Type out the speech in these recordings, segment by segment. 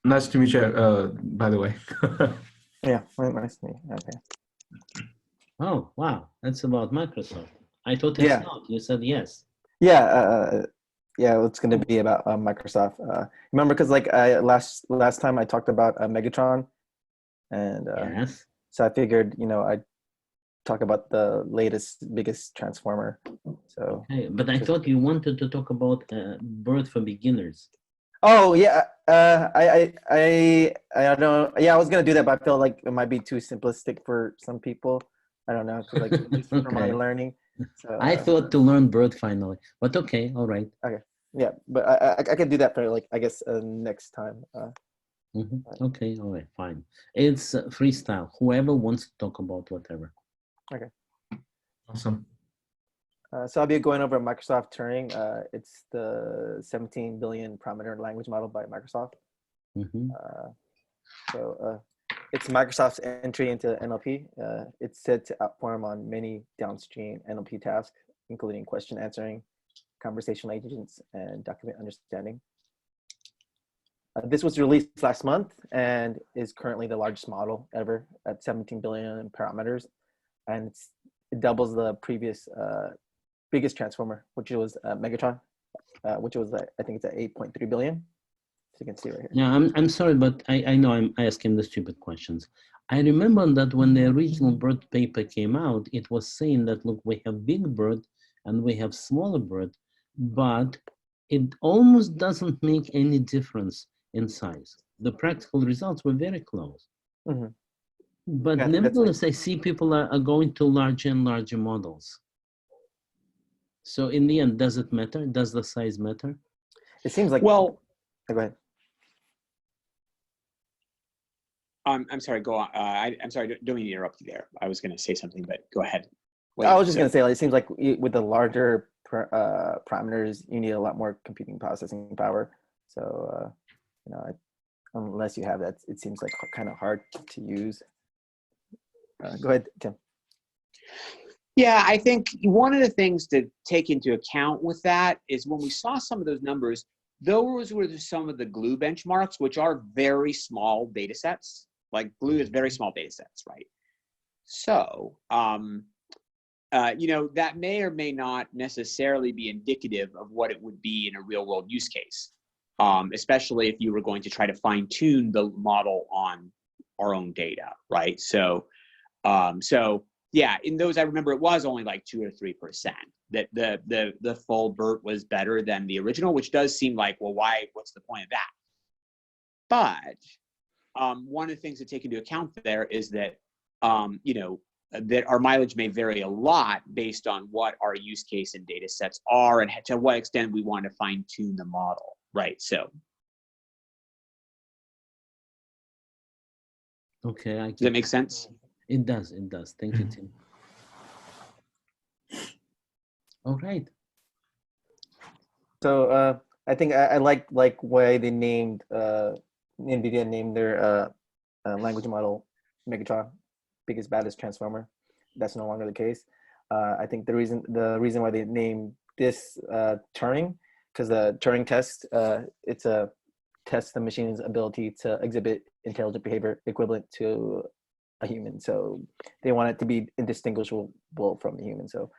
Nice to meet you, by the way. Yeah, nice to meet you. Okay. Oh, wow. That's about Microsoft. I thought it's Yeah, not. You said yes. yeah, yeah. It's going to be about Microsoft. Remember, because like last time I talked about Megatron, and Yes. so I figured I'd talk about the latest, biggest transformer. So Okay. But I just thought you wanted to talk about BERT for beginners. oh yeah, I don't know. Yeah, I was gonna do that, but I feel like it might be too simplistic for some people. I don't know, because like just for my Okay. learning. So I thought to learn BERT finally. But okay, all right. okay, yeah, but I can do that for like I guess next time. Okay, all right, fine. It's freestyle. Whoever wants to talk about whatever. Okay. Awesome. So I'll be going over Microsoft Turing. It's the 17 billion parameter language model by Microsoft. Mhm. So it's Microsoft's entry into NLP. It's said to outperform on many downstream NLP tasks, including question answering, conversational agents, and document understanding. This was released last month and is currently the largest model ever at 17 billion parameters, and it doubles the previous biggest transformer, which was Megatron, which was I think it's at 8.3 billion. So you can see right here. Yeah, I'm sorry, but I know I'm asking the stupid questions. I remember that when the original BERT paper came out, it was saying that, look, we have big BERT and we have smaller BERT, but it almost doesn't make any difference in size. The practical results were very close. Mm-hmm. But Yeah, that's like nevertheless, I see people are going to larger and larger models. So in the end, does it matter? Does the size matter? it seems like. Well, Oh, go ahead. I'm sorry. Go on. I'm sorry. Don't mean to interrupt you there. I was going to say something, but go ahead. I was just gonna say, like, it seems like with the larger parameters, you need a lot more computing processing power. So, unless you have that, it seems like kind of hard to use. Go ahead, Tim. Yeah, I think one of the things to take into account with that is when we saw some of those numbers, those were some of the glue benchmarks, which are very small data sets. Like glue is very small data sets, right? So, that may or may not necessarily be indicative of what it would be in a real world use case, especially if you were going to try to fine tune the model on our own data, right? So yeah, in those, I remember it was only like 2 or 3% that the full BERT was better than the original, which does seem like, well, why, what's the point of that? But one of the things to take into account there is that, that our mileage may vary a lot based on what our use case and data sets are and to what extent we want to fine tune the model, right? So. Okay. Does that make sense? It does. It does. Thank you, Tim. All right. So I think I like why they named NVIDIA named their language model Megatron, biggest baddest transformer. That's no longer the case. I think the reason why they named this Turing, because the Turing test, it's a test the machine's ability to exhibit intelligent behavior equivalent to a human. So they want it to be indistinguishable from the human. So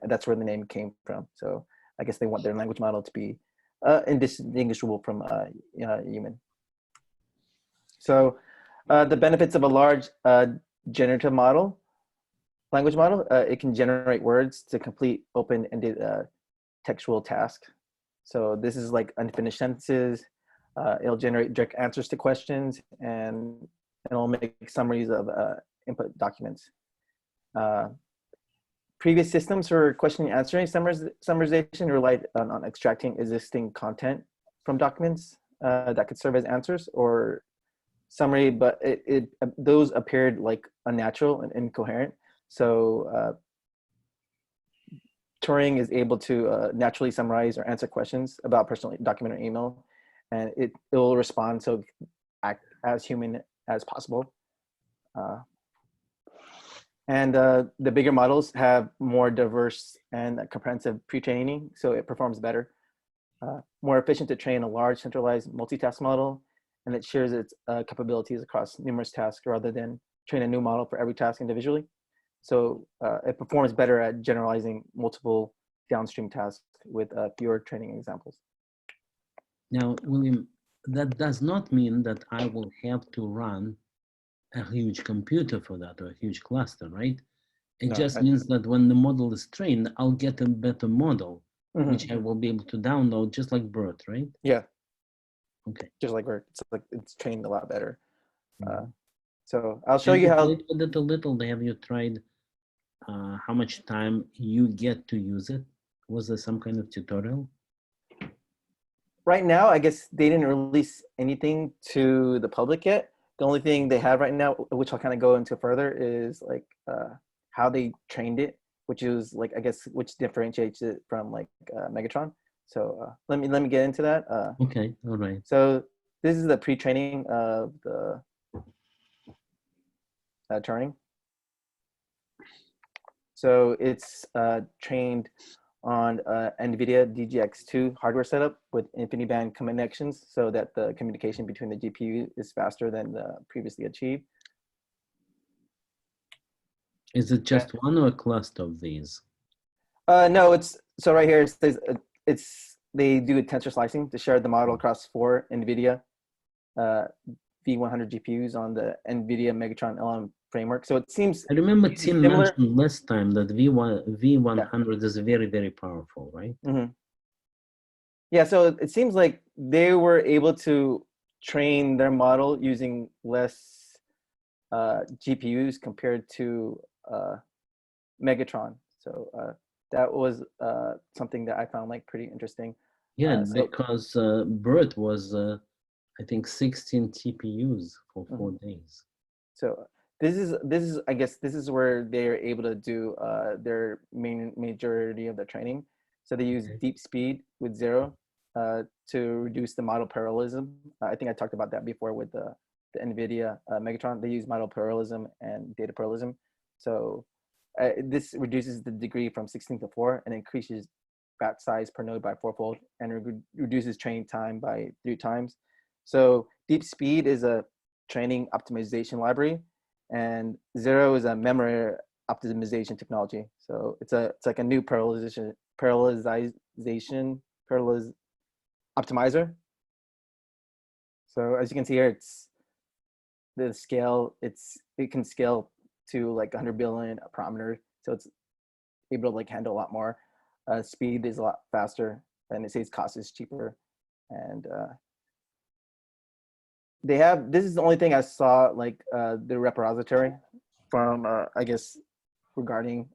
that's where the name came from. So I guess they want their language model to be indistinguishable from human. So the benefits of a large generative language model, it can generate words to complete open-ended textual tasks. So this is like unfinished sentences. It'll generate direct answers to questions, and it'll make summaries of input documents. Previous systems for question and answering summarization relied on extracting existing content from documents that could serve as answers or summary, but those appeared like unnatural and incoherent. So Turing is able to naturally summarize or answer questions about personal document or email, and it will respond so act as human as possible. And the bigger models have more diverse and comprehensive pre-training, so it performs better. More efficient to train a large centralized multitask model, and it shares its capabilities across numerous tasks rather than train a new model for every task individually. So it performs better at generalizing multiple downstream tasks with fewer training examples. Now, William, that does not mean that I will have to run a huge computer for that or a huge cluster, right? It No, just means that when the model is trained, I'll get a better model, which I will be able to download just like BERT, right? Yeah, Okay. just like BERT, it's trained a lot better. Mhm. So I'll show Have you you how. played with it a little? Have you tried how much time you get to use it? Was there some kind of tutorial? Right now, I guess they didn't release anything to the public yet. The only thing they have right now, which I'll kind of go into further, is like how they trained it, which is like, I guess, which differentiates it from like Megatron. So let me get into that. Okay, all right. So this is the pre-training of the Turing. So it's trained on NVIDIA DGX2 hardware setup with InfiniBand connections so that the communication between the GPU is faster than previously achieved. Is it just one or a cluster of these? No, it's so right here it says they do tensor slicing to share the model across 4 NVIDIA V100 GPUs on the NVIDIA Megatron LM framework. So it seems I remember Tim similar. mentioned last time that V100 is very, very powerful, right? Yeah, so it seems like they were able to train their model using less GPUs compared to Megatron. So that was something that I found like pretty interesting. Yeah, So because BERT was, I think, 16 TPUs for 4 days. So this is I guess this is where they're able to do their majority of the training. So they use deep speed with zero to reduce the model parallelism. I think I talked about that before with the NVIDIA Megatron. They use model parallelism and data parallelism. So this reduces the degree from 16 to 4 and increases batch size per node by 4-fold and reduces training time by 3 times. So deep speed is a training optimization library, and zero is a memory optimization technology. So it's like a new parallelization optimizer. So as you can see here, it's the scale. It can scale to like 100 billion parameters. So it's able to like handle a lot more. Speed is a lot faster, and it says cost is cheaper, and they have, this is the only thing I saw like the repository from I guess regarding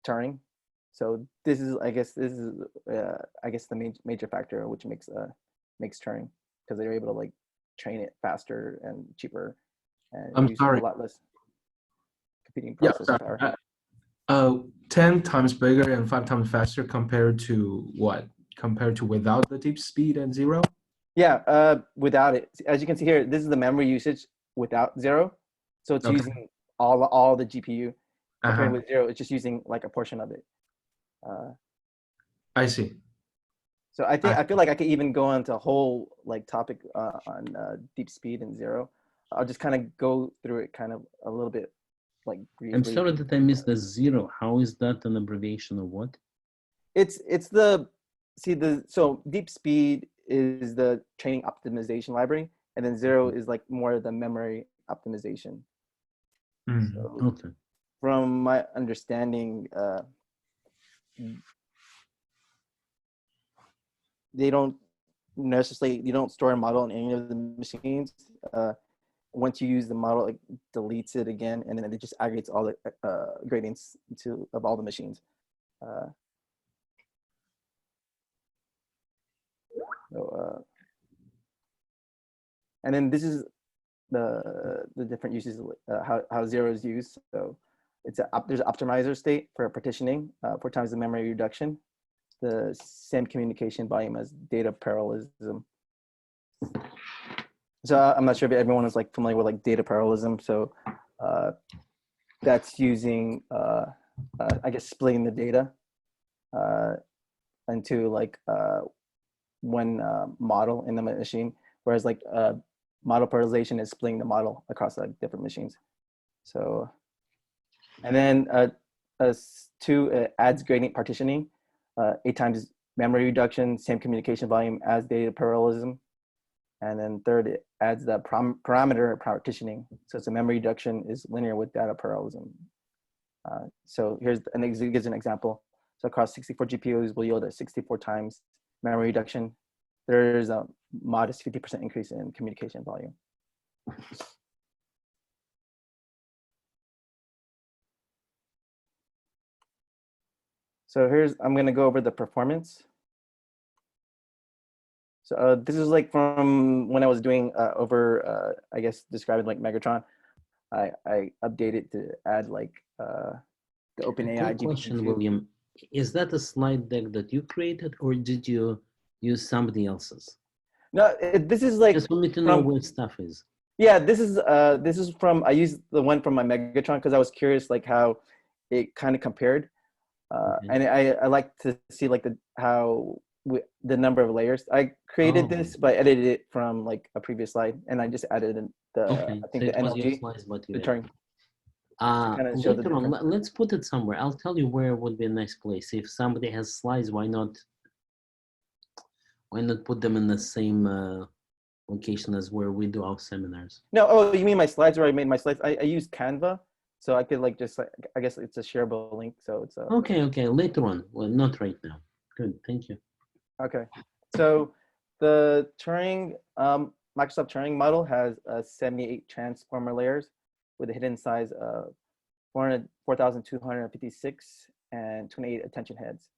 Turing. So this is I guess the major factor which makes Turing, because they're able to like train it faster and cheaper and I'm use a sorry. lot less computing Yeah, processing sorry. power. 10 times bigger and 5 times faster compared to what? Compared to without the deep speed and zero? Yeah, without it, as you can see here, this is the memory usage without zero. So it's Okay. using all the GPU. Compared Uh-huh. with zero, it's just using like a portion of it. I see. So I feel like I could even go into a whole like topic on deep speed and zero. I'll just kind of go through it kind of a little bit like I'm briefly. sorry that I missed the zero. How is that an abbreviation of what? It's so deep speed is the training optimization library, and then zero is like more the memory optimization. So Okay. from my understanding, they don't necessarily, you don't store a model in any of the machines. Once you use the model, it deletes it again, and then it just aggregates all the gradients of all the machines. And then this is the different uses, how zero is used. So there's an optimizer state for partitioning, 4 times the memory reduction, the same communication volume as data parallelism. So I'm not sure if everyone is like familiar with like data parallelism. So that's using I guess splitting the data into like one model in the machine, whereas like model parallelization is splitting the model across like different machines. So, and then two, adds gradient partitioning, 8 times memory reduction, same communication volume as data parallelism. And then third, it adds the parameter partitioning. So it's a memory reduction is linear with data parallelism. So here's it gives an example. So across 64 GPUs will yield a 64 times memory reduction. There's a modest 50% increase in communication volume. So I'm gonna go over the performance. So this is like from when I was doing I guess describing like Megatron. I updated to add like the OpenAI Quick question, GPT-2. William. Is that a slide deck that you created, or did you use somebody else's? No, this is like Just for me to know where stuff is. Yeah, this is from, I used the one from my Megatron because I was curious like how it kind of compared. And I like to see like the number of layers. I created this, but I edited it from like a previous slide, and I just added I think so the NLG, slides, but the turn. Later on, let's put it somewhere. I'll tell you where would be a nice place. If somebody has slides, why not put them in the same location as where we do our seminars? No, oh, you mean my slides where I made my slides? I use Canva, so I could like just like, I guess it's a shareable link, so it's a... Okay, later on. Well, not right now. Good, thank you. Okay, so the Turing, Microsoft Turing model has 78 transformer layers with a hidden size of 4,256 and 28 attention heads.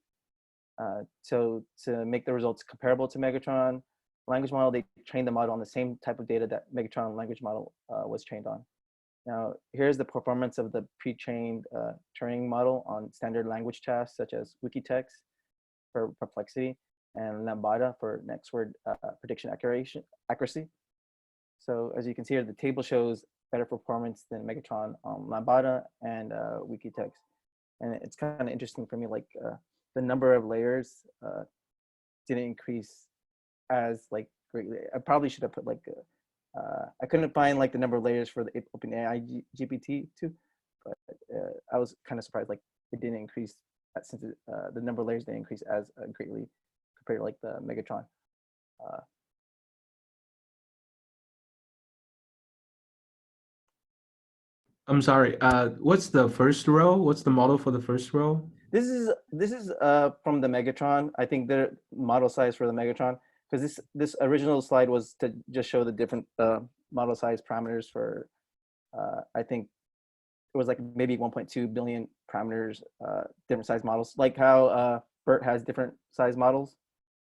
So to make the results comparable to Megatron language model, they trained the model on the same type of data that Megatron language model was trained on. Now, here's the performance of the pre-trained Turing model on standard language tasks such as Wikitext for perplexity and Lambda for next word prediction accuracy. So as you can see here, the table shows better performance than Megatron on Lambda and Wikitext. And it's kind of interesting for me, like the number of layers didn't increase as like greatly. I probably should have put like, I couldn't find like the number of layers for the OpenAI GPT-2, but I was kind of surprised like it didn't increase since the number of layers didn't increase as greatly compared to like the Megatron. I'm sorry. What's the first row? What's the model for the first row? This is from the Megatron. I think the model size for the Megatron, because this original slide was to just show the different model size parameters for I think it was like maybe 1.2 billion parameters, different size models, like how BERT has different size models.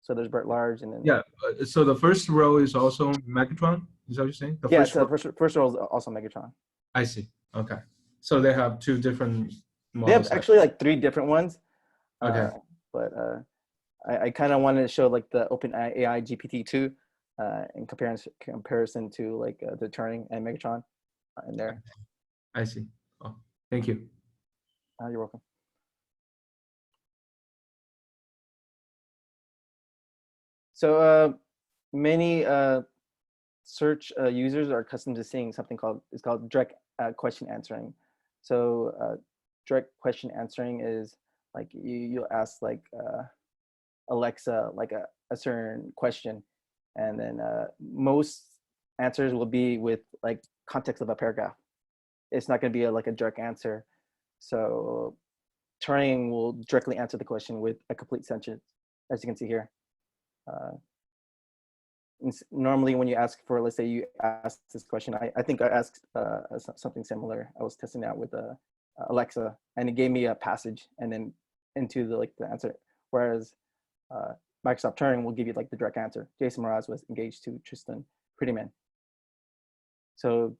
So there's BERT large, and then yeah. So the first row is also Megatron. Is that what you're saying? The yeah, first so row? first row is also Megatron. I see. Okay. So they have two different models. They have actually like 3 different ones. Okay. But I kind of wanted to show like the OpenAI GPT-2 in comparison to like the Turing and Megatron in there. I see. Oh, thank you. You're welcome. So many search users are accustomed to seeing something called direct question answering. So direct question answering is like you'll ask like Alexa like a certain question, and then most answers will be with like context of a paragraph. It's not going to be like a direct answer. So Turing will directly answer the question with a complete sentence, as you can see here. Normally when you ask for, let's say you ask this question, I think I asked something similar. I was testing out with Alexa, and it gave me a passage and then into the answer. Whereas Microsoft Turing will give you like the direct answer. Jason Mraz was engaged to Tristan Prettyman. So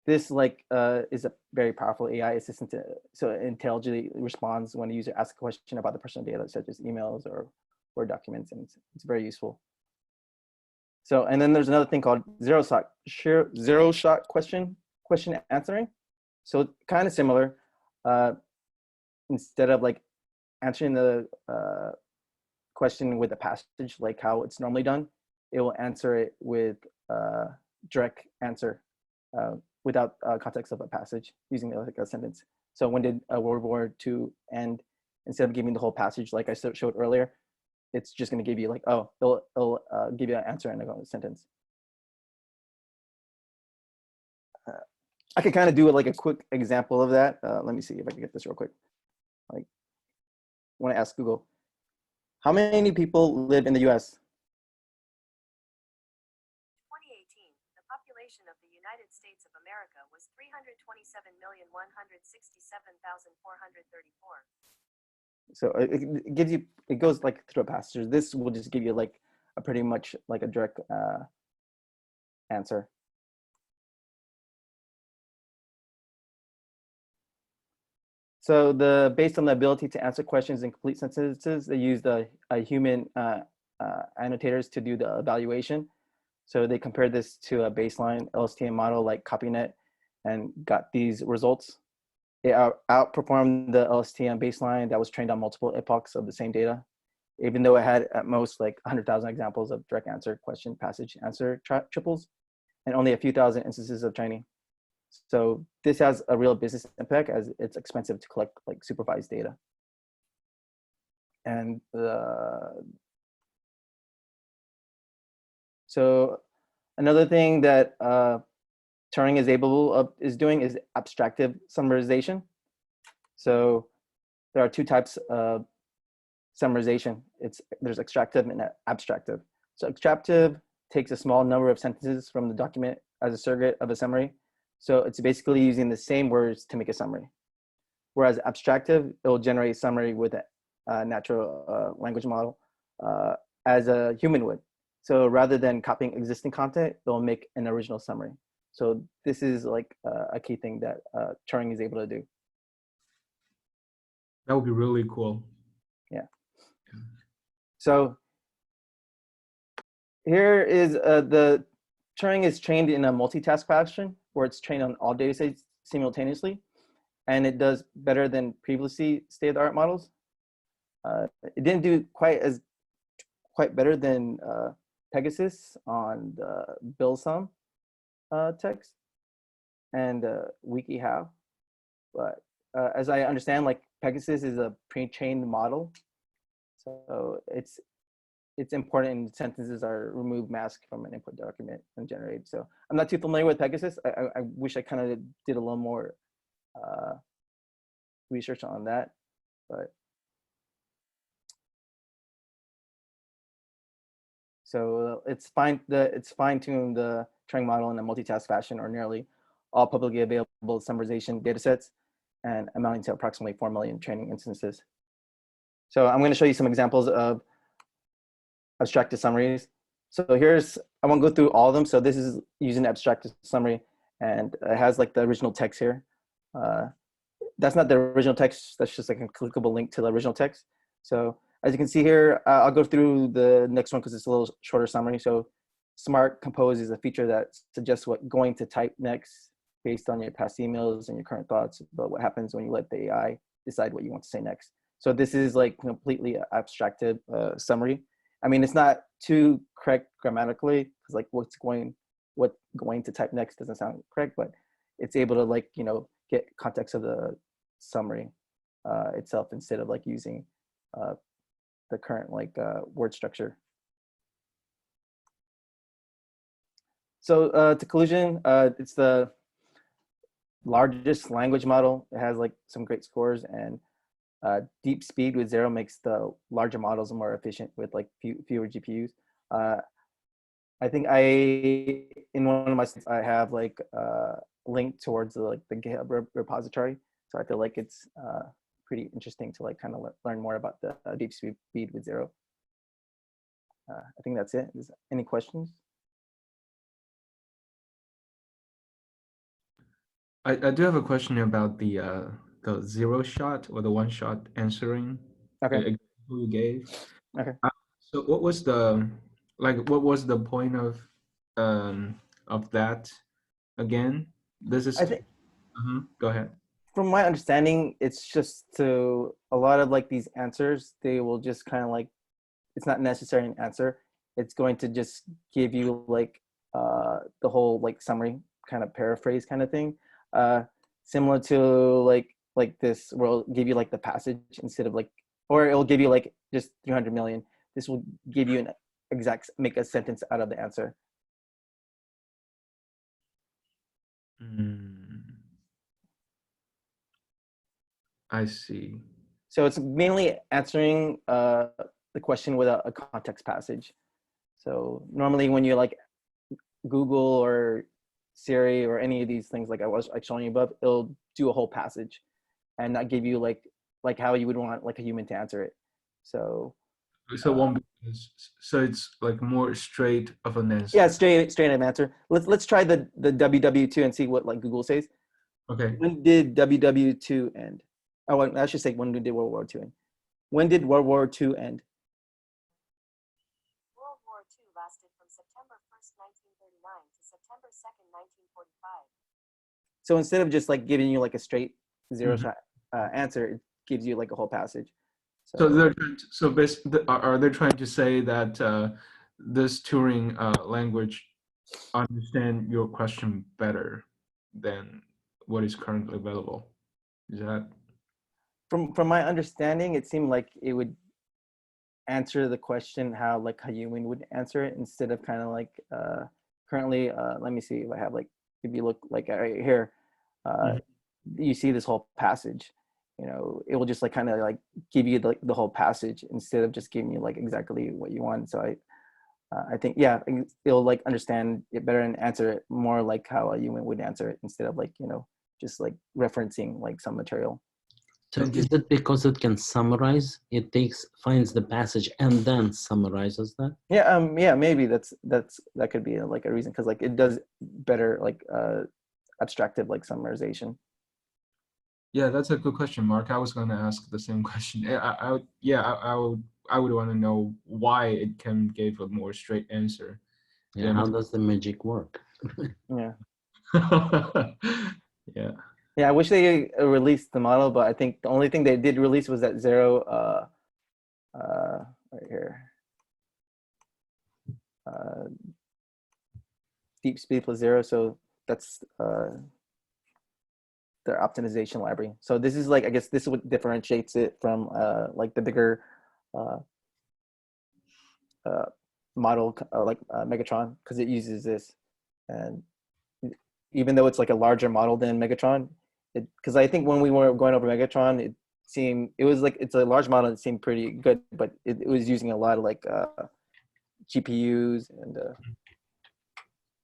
this is a very powerful AI assistant. So it intelligently responds when a user asks a question about the personal data, such as emails or Word documents, and it's very useful. So, and then there's another thing called zero shot question answering. So kind of similar. Instead of like answering the question with a passage, like how it's normally done, it will answer it with direct answer without context of a passage using like a sentence. So when did World War II end? Instead of giving the whole passage like I showed earlier, it's just going to give you like, oh, it'll give you an answer in a sentence. I could kind of do like a quick example of that. Let me see if I can get this real quick. Like, when I ask Google, how many people live in the U.S.? 2018, the population of the United States of America was 327,167,434. So it gives you, it goes like through a passage. This will just give you like a pretty much like a direct answer. So based on the ability to answer questions in complete sentences, they used a human annotators to do the evaluation. So they compared this to a baseline LSTM model like CopyNet and got these results. It outperformed the LSTM baseline that was trained on multiple epochs of the same data, even though it had at most like 100,000 examples of direct answer, question, passage, answer triples, and only a few thousand instances of training. So this has a real business impact as it's expensive to collect like supervised data. And so another thing that Turing is doing is abstractive summarization. So there are two types of summarization. There's extractive and abstractive. So extractive takes a small number of sentences from the document as a surrogate of a summary. So it's basically using the same words to make a summary. Whereas abstractive, it will generate a summary with a natural language model as a human would. So rather than copying existing content, they'll make an original summary. So this is like a key thing that Turing is able to do. That would be really cool. Yeah. So here is the Turing is trained in a multitask fashion where it's trained on all data sets simultaneously, and it does better than previously state-of-the-art models. It didn't do quite better than Pegasus on the BILSUM text and WikiHow, but as I understand, like Pegasus is a pre-trained model, so it's important sentences are removed mask from an input document and generated. So I'm not too familiar with Pegasus. I wish I kind of did a little more research on that, but so it's fine-tuned the Turing model in a multitask fashion or nearly all publicly available summarization datasets and amounting to approximately 4 million training instances. So I'm going to show you some examples of abstracted summaries. So I won't go through all of them. So this is using abstracted summary, and it has like the original text here. That's not the original text. That's just like a clickable link to the original text. So as you can see here, I'll go through the next one because it's a little shorter summary. So Smart Compose is a feature that suggests what going to type next based on your past emails and your current thoughts about what happens when you let the AI decide what you want to say next. So this is like completely abstracted summary. I mean, it's not too correct grammatically because like what going to type next doesn't sound correct, but it's able to like, get context of the summary itself instead of like using the current like word structure. So to collusion, it's the largest language model. It has like some great scores, and deep speed with 0 makes the larger models more efficient with like fewer GPUs. I think in one of my slides, I have like a link towards the GitHub repository. So I feel like it's pretty interesting to like kind of learn more about the deep speed with 0. I think that's it. Any questions? I do have a question about the 0 shot or the 1 shot answering Okay. you gave. Okay. So what was the point of that again? This is I think go ahead. from my understanding, it's just to a lot of like these answers, they will just kind of like it's not necessarily an answer. It's going to just give you like the whole like summary kind of paraphrase kind of thing, similar to like this, where it'll give you like the passage instead of like, or it'll give you like just 300 million. This will give you an exact, make a sentence out of the answer. I see. So it's mainly answering the question with a context passage. So normally when you like Google or Siri or any of these things like I was like showing you above, it'll do a whole passage and not give you like how you would want like a human to answer it. So so it's like more straight of an answer. yeah, straight up answer. Let's try the WW2 and see what like Google says. Okay. When did WW2 end? Oh, I should say when did World War II end? When did World War II end? World War II lasted from September 1st, 1939 to September 2nd, 1945. So instead of just like giving you like a straight zero shot answer, it gives you like a whole passage. So they're are they trying to say that this Turing language understand your question better than what is currently available? Is that? From my understanding, it seemed like it would answer the question how like a human would answer it, instead of kind of like currently let me see if I have like, if you look like right here, you see this whole passage, you know, it will just like kind of like give you the whole passage instead of just giving you like exactly what you want. So I think, yeah, it'll like understand it better and answer it more like how a human would answer it, instead of like, you know, just like referencing like some material. So is it because it can summarize? It finds the passage and then summarizes that? Yeah, yeah, maybe that could be like a reason, because like it does better like abstractive like summarization. Yeah, that's a good question, Mark. I was going to ask the same question. I would want to know why it can give a more straight answer. Yeah, how does the magic work? Yeah. Yeah. Yeah, I wish they released the model, but I think the only thing they did release was that zero right here. Deep speed plus zero, so that's their optimization library. So this is like, I guess this is what differentiates it from like the bigger model like Megatron, because it uses this. And even though it's like a larger model than Megatron, because I think when we were going over Megatron, it was like, it's a large model, it seemed pretty good, but it was using a lot of like GPUs and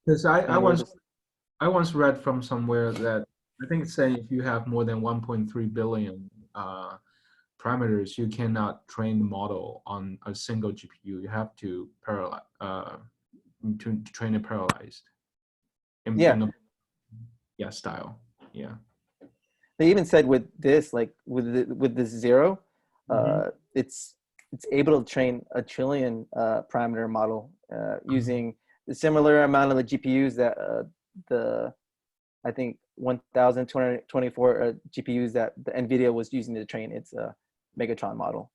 Because I once read from somewhere that I think it's saying if you have more than 1.3 billion parameters, you cannot train the model on a single GPU. You have to to train it parallelized. In a style. Yeah. They even said with this, like with this zero, it's able to train a trillion parameter model using the similar amount of the GPUs that I think 1,224 GPUs that the NVIDIA was using to train its Megatron model.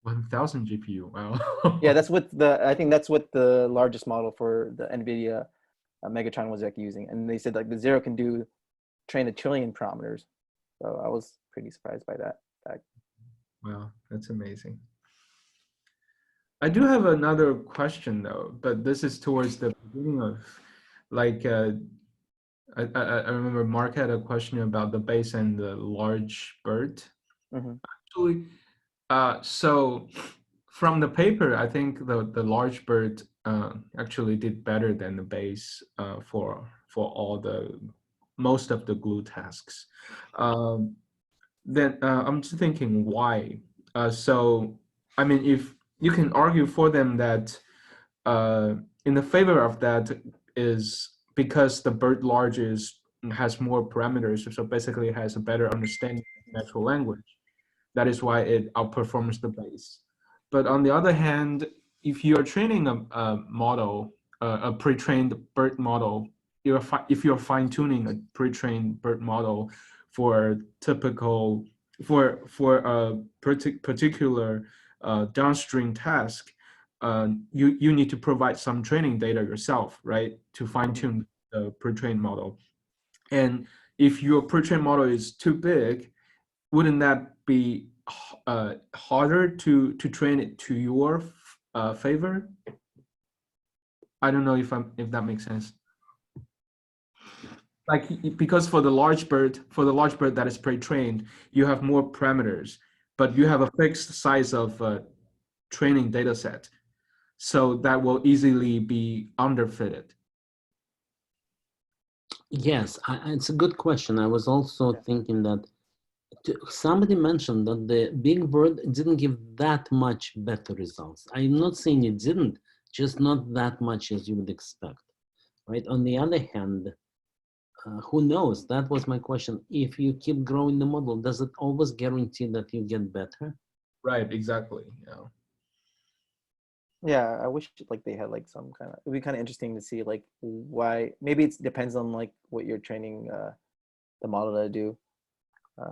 1,000 GPU. Wow. Yeah, I think that's what the largest model for the NVIDIA Megatron was like using, and they said like the zero can train a trillion parameters. So I was pretty surprised by that fact. Wow, that's amazing. I do have another question though, but this is towards the beginning of, like, I remember Mark had a question about the base and the large BERT. Actually, so from the paper, I think the large BERT actually did better than the base for most of the glue tasks. Then I'm just thinking why. So I mean, if you can argue for them that in the favor of that is because the BERT large has more parameters, so basically it has a better understanding of natural language. That is why it outperforms the base. But on the other hand, if you're training a model, a pre-trained BERT model, if you're fine-tuning a pre-trained BERT model for a particular downstream task, you need to provide some training data yourself, right, to fine tune the pre-trained model. And if your pre-trained model is too big, wouldn't that be harder to train it to your favor? I don't know if that makes sense. Like, because for the large BERT that is pre-trained, you have more parameters, but you have a fixed size of training data set, so that will easily be underfitted. Yes, it's a good question. I was also thinking that somebody mentioned that the big bird didn't give that much better results. I'm not saying it didn't, just not that much as you would expect, right? On the other hand, who knows? That was my question. If you keep growing the model, does it always guarantee that you get better? Right, exactly. Yeah. Yeah, I wish like they had like some kind of, it'd be kind of interesting to see like why, maybe it depends on like what you're training the model to do.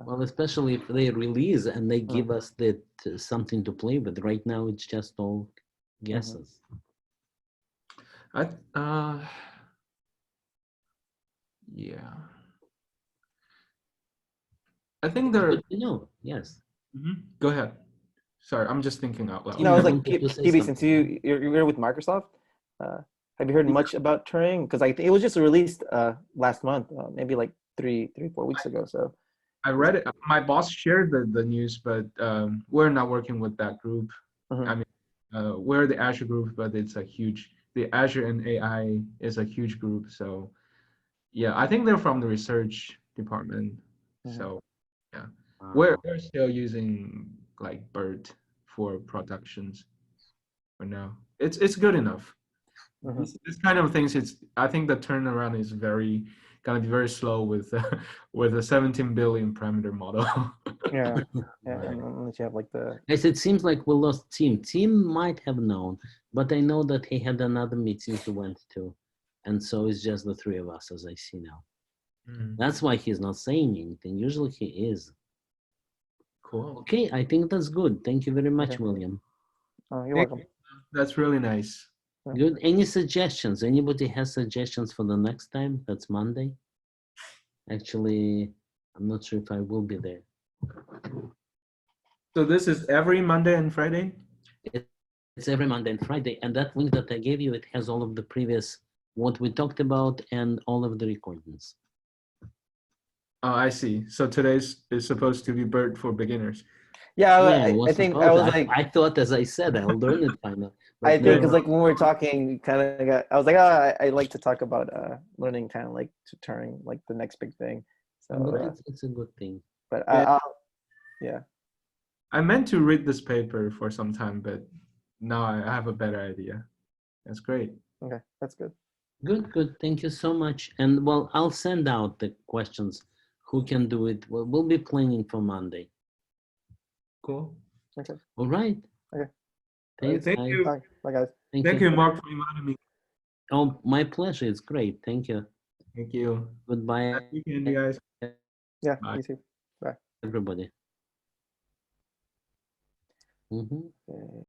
Well, especially if they release and they Mm. give us that something to play with. Right now, it's just all guesses. Yeah. I think they're. Good to know. Yes. Go ahead. Sorry, I'm just thinking out loud. Tim, No, I was you like, wanted to say PB, since something. you're with Microsoft, have you heard much about Turing? Because I think it was just released last month, maybe like 4 weeks ago. So I read it. My boss shared the news, but we're not working with that group. Mhm. I mean, we're the Azure group, but it's a huge. The Azure and AI is a huge group. So yeah, I think they're from the research department. Mhm. So yeah, Wow. we're still using like BERT for productions for now. It's good enough. Mhm. This kind of things, I think the turnaround is gonna be very slow with with a 17 billion parameter model. Yeah, yeah, Right. and unless you have like the Guys, it seems like we lost Tim. Tim might have known, but I know that he had another meeting he went to. And so it's just the three of us, as I see now. That's why he's not saying anything. Usually he is. Cool. Okay, I think that's good. Thank you very much, Okay. William. You're welcome. That's really nice. Good. Any suggestions? Anybody has suggestions for the next time? That's Monday. Actually, I'm not sure if I will be there. So this is every Monday and Friday? It's every Monday and Friday. And that link that I gave you, it has all of the previous, what we talked about and all of the recordings. Oh, I see. So today's is supposed to be BERT for beginners. Yeah, Yeah, I think I was like, I thought, as I said, I'll learn it finally. I But think no, because like when we were talking, kind of got, I was like, I like to talk about learning kind of like Turing, like the next big thing. So, but it's a good thing. but Yeah. yeah. I meant to read this paper for some time, but now I have a better idea. That's great. Okay, that's good. Good, good. Thank you so much. And well, I'll send out the questions. Who can do it? Well, we'll be planning for Monday. Cool. Okay. All right. Okay. Thanks, Thank guys. you. Bye, guys. Thank you, Mark, for inviting me. Oh, my pleasure. It's great. Thank you. Thank you. Goodbye, Happy weekend, you guys. Yeah, Bye. you too. Bye. everybody. Mhm. Okay.